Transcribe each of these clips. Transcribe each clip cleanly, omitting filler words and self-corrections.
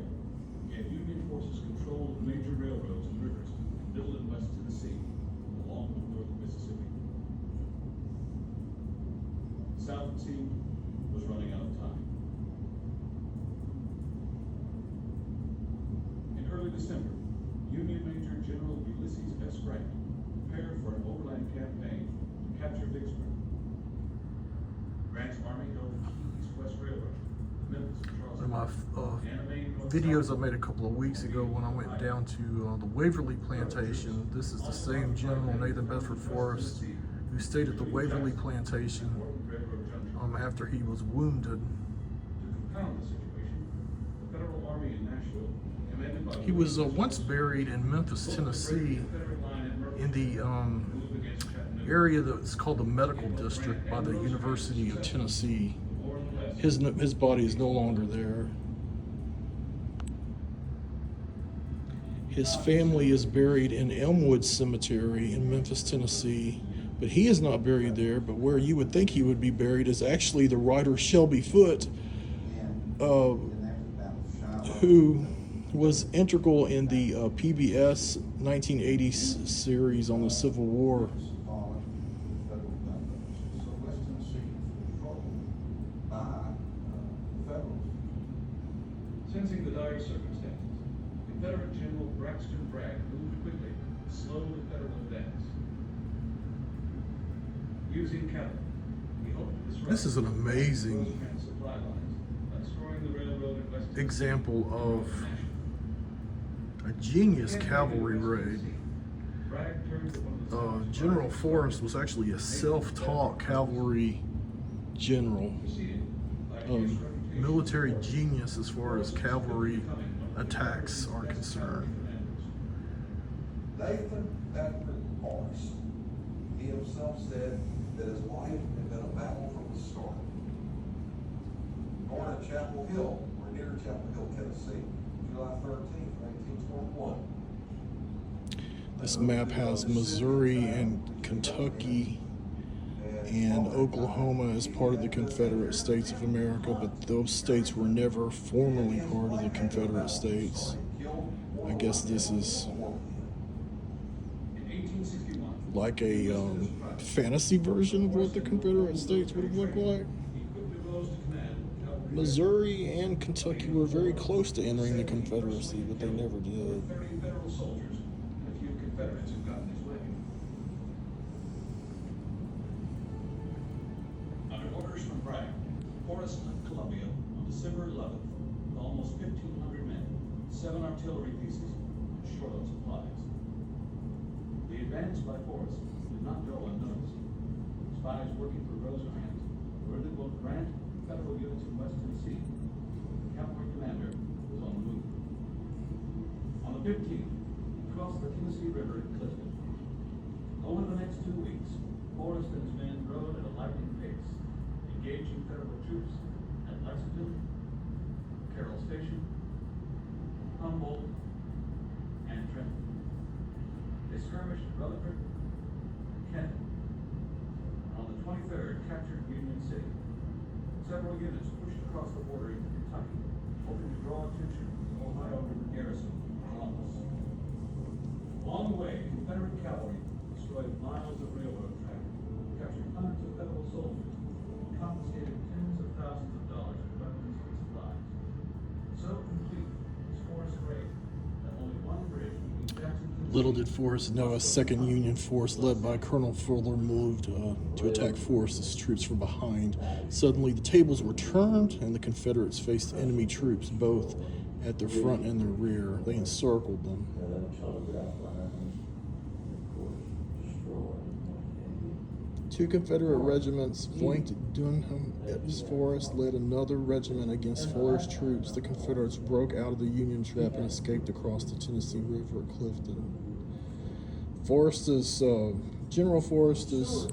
area, and Union forces controlled major railroads and rivers in Middle and West Tennessee, along with Northern Mississippi. The South, it seemed, was running out of time. In early December, Union Major General Ulysses S. Grant prepared for an overland campaign to capture Vicksburg. Grant's army held the key East-West Railroad, the Memphis and One of Charleston, my and the main north-south videos I made a couple of weeks ago when I went down to the Waverly Plantation. This is the same General Nathan Bedford Forrest who stayed at the Waverly Plantation after he was wounded. To compound the situation, the Federal Army in Nashville, commanded by He was once buried in Memphis, Tennessee, in the area that's called the Medical District by the University of Tennessee. His body is no longer there. His family is buried in Elmwood Cemetery in Memphis, Tennessee, but he is not buried there. But where you would think he would be buried is actually the writer Shelby Foote, who was integral in the PBS 1980 series on the Civil War. Sensing the dire circumstances, Confederate General Braxton Bragg moved quickly to slow the Federal advance. Using cavalry, he hoped to disrupt This is an amazing Rosecrans supply lines by destroying the railroad in West Tennessee. example of a genius cavalry raid. Bragg turned to one of the south's General Forrest was actually a self-taught cavalry general. preceded by a fierce reputation Military genius as far as cavalry attacks are concerned. Nathan Bedford Forrest, he himself said that his life had been a battle from the start. Born at Chapel Hill, or near Chapel Hill, Tennessee, July 13th, 1921. This map has Missouri and Kentucky and Oklahoma as part of the Confederate States of America, but those states were never formally part of the Confederate States. I guess this is in 1861. like a fantasy version of what the Confederate States would have looked like. He quickly rose to command cavalry. Missouri and Kentucky were very close to entering the Confederacy, but they never did. 30 Federal soldiers and a few Confederates who got in his way. Under orders from Bragg, Forrest left Columbia on December 11th with almost 1,500 men, 7 artillery pieces, and short on supplies. The advance by Forrest did not go unnoticed. Spies working for Rosecrans were that both Grant and Federal units in West Tennessee. The cavalry commander was on the move. On the 15th, he crossed the Tennessee River at Clifton. Over the next 2 weeks, Forrest and his men rode at a lightning pace, engaging Federal troops at Lexington, Carroll Station, Humboldt, and Trenton. They skirmished at Rutherford and Kenton. On the 23rd, captured Union City. Several units pushed across the border into Kentucky, hoping to draw attention from the Ohio River garrison in Columbus. Along the way, Confederate cavalry destroyed miles of railroad track, captured hundreds of Federal soldiers, and confiscated tens of thousands of dollars in weapons and supplies. So complete was Forrest's raid that only one bridge between Jackson, Tennessee, Little did Forrest know a second Union force led by Colonel Fuller moved to attack Forrest's troops from behind. Suddenly, the tables were turned, and the Confederates faced enemy troops both at their front and their rear. They encircled them. Two Confederate regiments flanked Dunham. Epps Forrest led another regiment against Fuller's troops. The Confederates broke out of the Union trap and escaped across the Tennessee River at Clifton. General Forrest's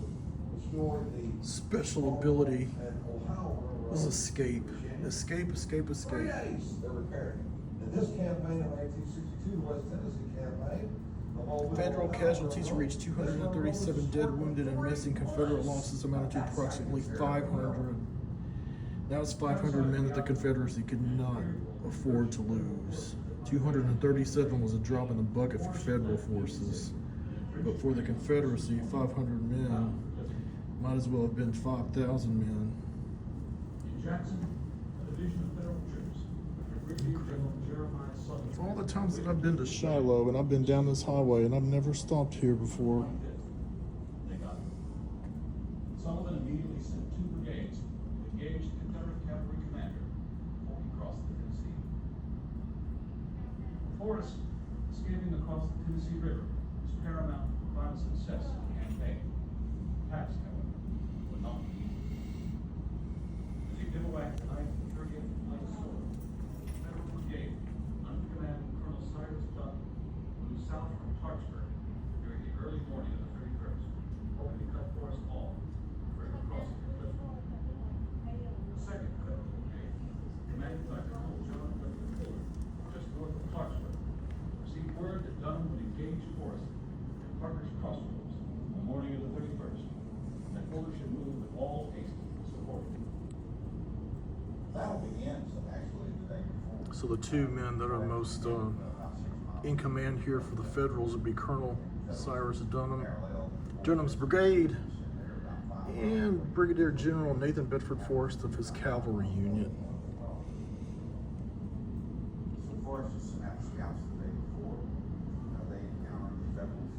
special ability was escape. Escape, escape, escape. 3 days they were carrying. In this campaign of 1862, West Tennessee campaign, the whole Federal casualties reached 237 dead, wounded, and missing. Confederate losses amounted to approximately 500. That was 500 men that the Confederacy could not afford to lose. 237 was a drop in the bucket for federal forces, but for the Confederacy, 500 men might as well have been 5,000 men. In Jackson, a division of federal troops under Brigadier General Jeremiah Sullivan. For all the times that I've been to Shiloh and I've been down this highway and I've never stopped here before. They got it. Sullivan immediately sent 2 brigades to engage the Confederate cavalry commander before he crossed the Tennessee. Forrest, escaping across the Tennessee River, was paramount to Prime's success in the campaign. Task, however, would not be easy. As he bivouacked the 9th and 30th Light Sword, the Federal Brigade, under the command of Colonel Cyrus Dunn, moved south from Clarksburg during the early morning of the 31st, hoping to cut Forrest off for crossing the Cliff. The 2nd Federal Brigade, commanded by Colonel John W. Fuller, just north of Clarksburg, received word that Dunn would engage Forrest at Parker's Crossroads on the morning of the 31st, and that Fuller should move with all haste to support him. Battle begins actually the day before. So the 2 men that are most in command here for the Federals would be Colonel Cyrus Dunham's brigade, and Brigadier General Nathan Bedford Forrest of his cavalry unit. So Forrest just sent out scouts the day before. They encountered the rebels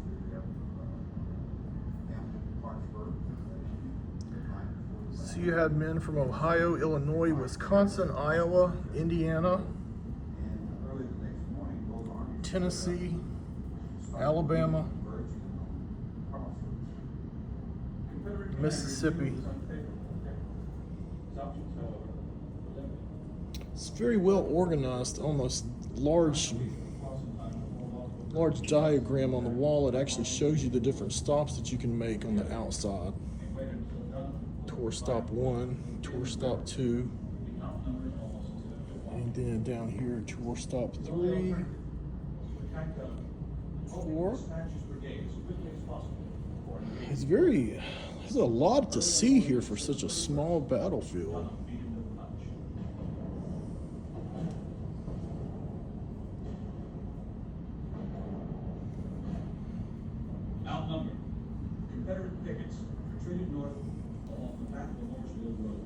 down in Clarksburg. So you had men from Ohio, Illinois, Wisconsin, Iowa, Indiana, And early the next morning, both armies Tennessee, Alabama, Confederate Mississippi. was unfavorable. His options, however, were limited. It's very well organized, almost large diagram on the wall. It actually shows you the different stops that you can make on the outside. They waited until Dunn Tour stop 1, tour stop 2, would be outnumbered almost to 1. and then down here, tour stop 3, 4. It's very, there's a lot to see here for such a small battlefield. Outnumbered, Confederate pickets retreated north along the path of Mooresville Road.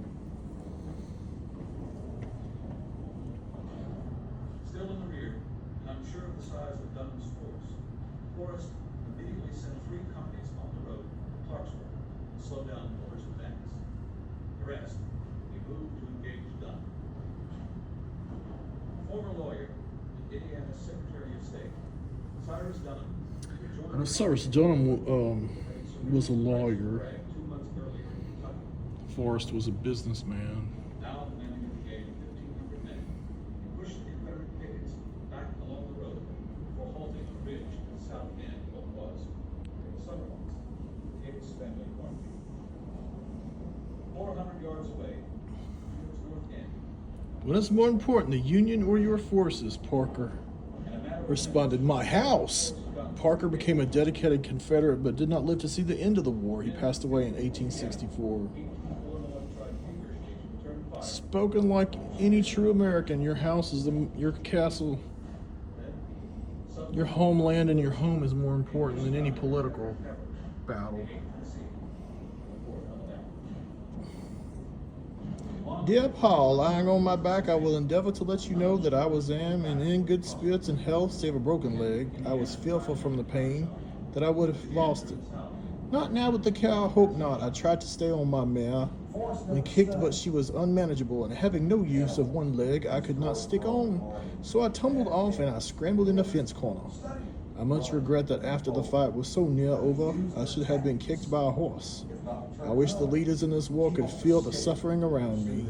Still in the rear, and unsure of the size of Dunham's force, Forrest immediately sent 3 companies on the road to Clarksburg to slow down Fuller's advance. The rest, he moved to engage Dunn. Former lawyer and Indiana's Secretary of State, Cyrus Dunham, I know Cyrus Dunham was a lawyer. 2 months earlier in Kentucky. Forrest was a businessman. Now commanding a brigade of 1,500 men, he pushed the Confederate pickets back along the road before halting a ridge at the south end of what was, in the summer months, Davis family cornfield. 400 yards away, near its north end, What is more important, the Union or your forces, Parker? and a matter of Responded, my house. Parker became a dedicated Confederate but did not live to see the end of the war. He passed away in 1864. Spoken like any true American, your house is your castle, your homeland, and your home is more important than any political battle. Dear Paul, lying on my back, I will endeavor to let you know that I am in good spirits and health, save a broken leg. I was fearful from the pain that I would have lost it. Not now with the cow, hope not. I tried to stay on my mare and kicked, but she was unmanageable, and having no use of one leg, I could not stick on. So I tumbled off and I scrambled in the fence corner. I much regret that after the fight was so near over, I should have been kicked by a horse. I wish the leaders in this war could feel the suffering around me.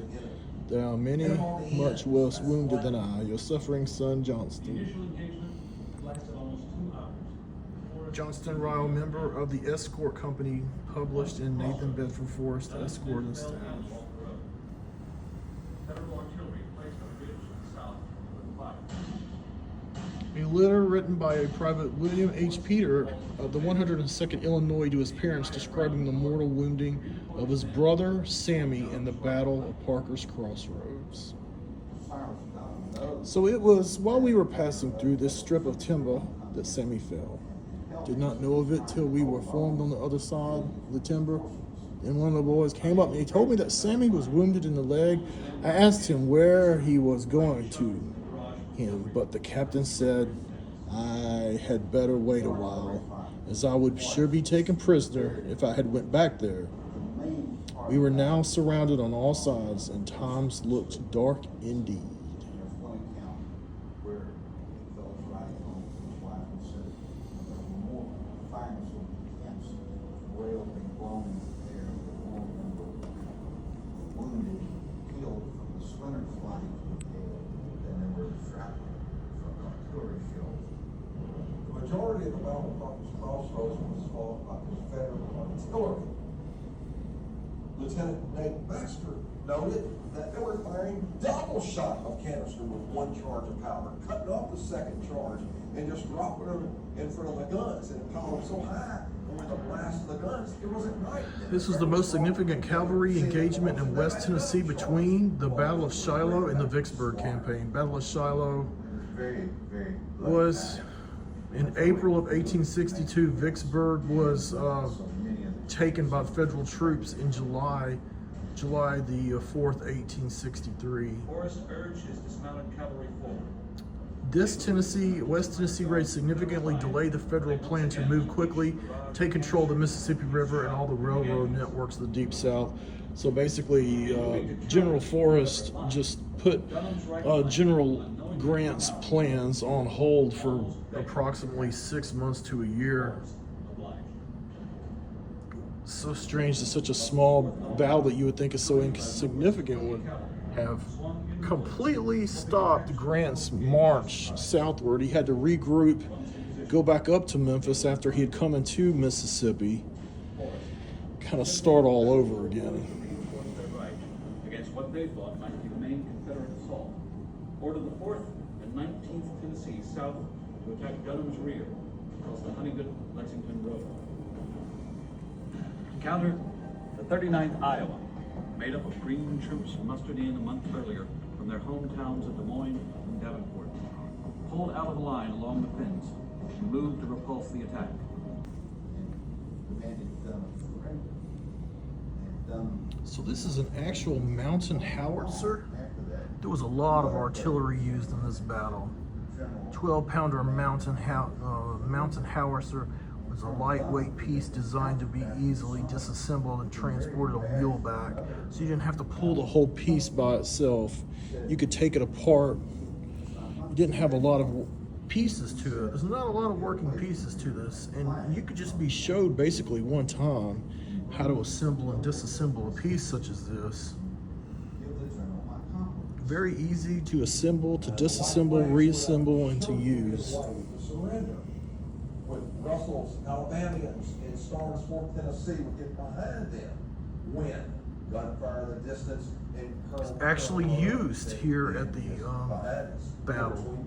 There are many much worse wounded than I. Your suffering son, Johnston. initial engagement lasted almost 2 hours. Johnston Ryle, member of the escort company, published in Nathan Bedford Forrest, Escort and Staff. Federal artillery placed on a ridge to the south with fire. A letter written by a Private William H. Peter of the 102nd Illinois to his parents describing the mortal wounding of his brother Sammy in the Battle of Parker's Crossroads. So it was while we were passing through this strip of timber that Sammy fell. Did not know of it till we were formed on the other side of the timber. And one of the boys came up and he told me that Sammy was wounded in the leg. I asked him where he was going to him, but the captain said I had better wait a while, as I would sure be taken prisoner if I had went back there. We were now surrounded on all sides, and times looked dark indeed. There's one account where he fell right home to his wife and said there were more fires of tents, rails being blown in the air, more number of wounded, killed from the splinters flying from the tail than there were shrapnel from artillery shells. The majority of the battle of Crossroads was fought by Confederate artillery. Lieutenant Nate Baxter noted that they were firing double shot of canister with one charge of powder, cutting off the second charge and just dropping them in front of the guns, and it piled them so high. And when the blast of the guns, it was at night. This was the most significant cavalry engagement in West Tennessee between the Battle of Shiloh and the Vicksburg campaign. Battle of Shiloh was in April of 1862. Vicksburg was taken by Federal troops in July the 4th, 1863. Forrest urged his dismounted cavalry forward. This West Tennessee raid significantly delayed the Federal plan to move quickly, take control of the Mississippi River and all the railroad networks of the Deep South. So basically, General Forrest just put General Grant's plans on hold for approximately 6 months to a year. So strange that such a small battle that you would think is so insignificant would have completely stopped Grant's march southward. He had to regroup, go back up to Memphis after he had come into Mississippi, kind of start all over again. Against what they thought might be the main Confederate assault. Ordered the 4th and 19th Tennessee south to attack Dunham's rear across the Huntington-Lexington Road. Encountered the 39th Iowa, made up of green troops mustered in a month earlier from their hometowns of Des Moines and Davenport, pulled out of the line along the fence and moved to repulse the attack. So this is an actual mountain howitzer. There was a lot of artillery used in this battle. 12-pounder mountain howitzer was a lightweight piece designed to be easily disassembled and transported on muleback. So you didn't have to pull the whole piece by itself. You could take it apart. You didn't have a lot of pieces to it. There's not a lot of working pieces to this. And you could just be showed basically one time how to assemble and disassemble a piece such as this. Very easy to assemble, to disassemble, reassemble, and to use. Russell's Alabamians in Starnes Fork, Tennessee would get behind them when gunfire in the distance and It's actually used here at the battle.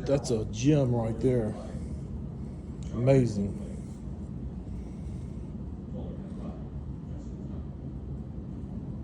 That's a gem right there. Amazing.